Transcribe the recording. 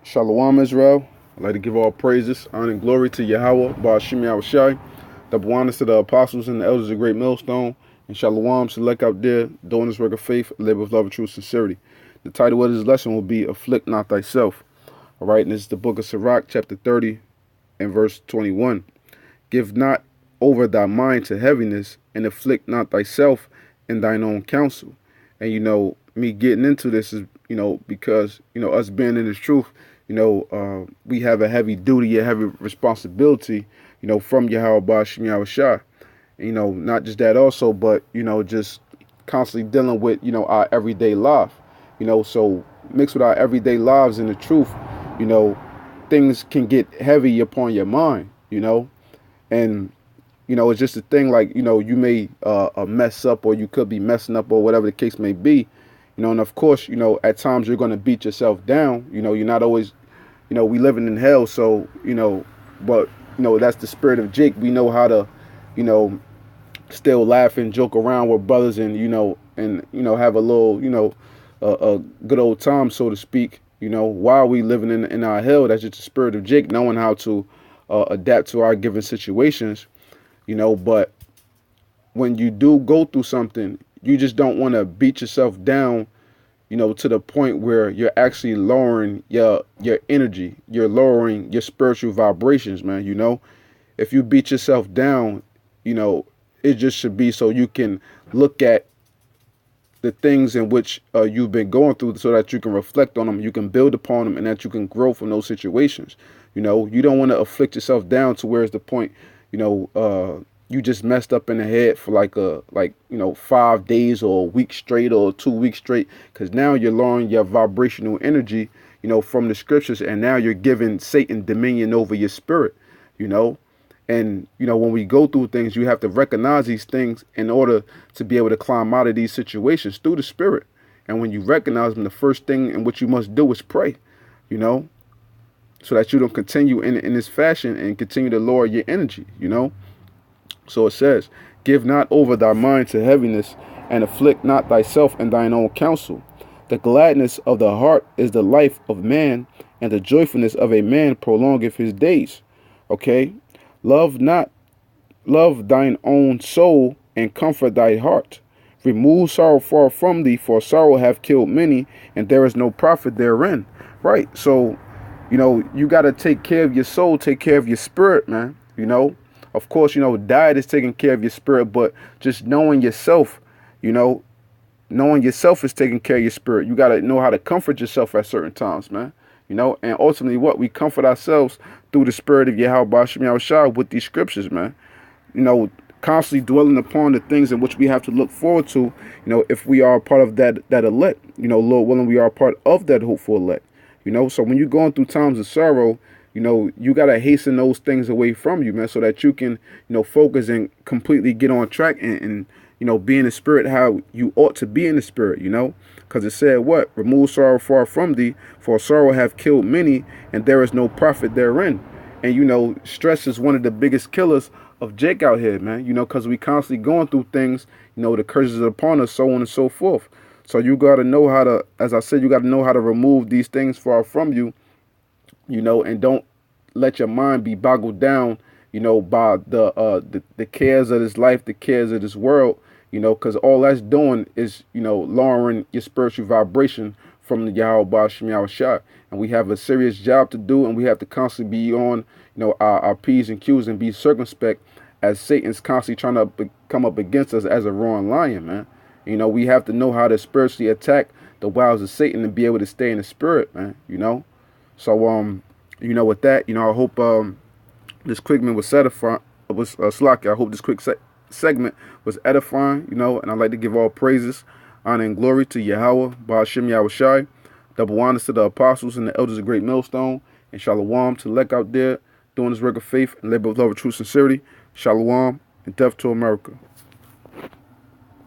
Shalom, Israel. I'd like to give all praises, honor, and glory to Yahweh, Ba'ashim Yahushai, double honors to the apostles and the elders of Great Millstone, and Shalom, select out there, doing this work of faith, live with love and true sincerity. The title of this lesson will be Afflict Not Thyself. All right, and this is the book of Sirach, chapter 30, and verse 21. Give not over thy mind to heaviness, and afflict not thyself in thine own counsel. And, me getting into this is, because, us being in this truth, we have a heavy duty, a heavy responsibility, from Yahweh Ba'ashim Yahushai. Not just that also, but, just constantly dealing with, our everyday life. So mixed with our everyday lives in the truth, things can get heavy upon your mind, and, it's just a thing like, you may mess up, or you could be messing up, or whatever the case may be, and of course, at times you're going to beat yourself down. You're not always, we living in hell. So, but, that's the spirit of Jake. We know how to, still laugh and joke around with brothers and, have a little, a good old time, so to speak, while we living in our hell. That's just the spirit of Jake, knowing how to adapt to our given situations, but when you do go through something, you just don't want to beat yourself down, to the point where you're actually lowering your energy. You're lowering your spiritual vibrations, man. If you beat yourself down, it just should be so you can look at the things in which you've been going through, so that you can reflect on them, you can build upon them, and that you can grow from those situations. You don't want to afflict yourself down to where it's the point, you just messed up in the head for like 5 days or a week straight or 2 weeks straight, because now you're lowering your vibrational energy, from the scriptures, and now you're giving Satan dominion over your spirit, and when we go through things, you have to recognize these things in order to be able to climb out of these situations through the spirit. And when you recognize them, the first thing in which you must do is pray, so that you don't continue in this fashion and continue to lower your energy, So it says, give not over thy mind to heaviness, and afflict not thyself in thine own counsel. The gladness of the heart is the life of man, and the joyfulness of a man prolongeth his days. Okay? Love thine own soul, and comfort thy heart. Remove sorrow far from thee, for sorrow hath killed many, and there is no profit therein. Right? So, you got to take care of your soul, take care of your spirit, man. Of course, diet is taking care of your spirit, but just knowing yourself, knowing yourself is taking care of your spirit. You got to know how to comfort yourself at certain times, man. And ultimately we comfort ourselves through the spirit of Yahweh Ba'ashim Yahushai with these scriptures, man. Constantly dwelling upon the things in which we have to look forward to, if we are a part of that elect, Lord willing, we are a part of that hopeful elect, So when you're going through times of sorrow, you got to hasten those things away from you, man, so that you can, focus and completely get on track and be in the spirit how you ought to be in the spirit, because it said what? Remove sorrow far from thee, for sorrow have killed many, and there is no profit therein. And, stress is one of the biggest killers of Jake out here, man, because we constantly going through things, the curses are upon us, so on and so forth. So you got to know how to, as I said, you got to know how to remove these things far from you, and don't let your mind be boggled down, by the cares of this life, the cares of this world, because all that's doing is, lowering your spiritual vibration from the Yahweh Ba'ashim Yahushai. And we have a serious job to do, and we have to constantly be on, our P's and Q's and be circumspect, as Satan's constantly trying to come up against us as a roaring lion, man. We have to know how to spiritually attack the wiles of Satan and be able to stay in the spirit, man, So, with that, I hope this quick segment was edifying. I hope this quick segment was edifying, and I'd like to give all praises, honor, and glory to Yahweh, Ba'ashim Yahushai, double honors to the apostles and the elders of Great Millstone, and Shalom to elect out there doing this work of faith and labor with love and true sincerity. Shalom and death to America.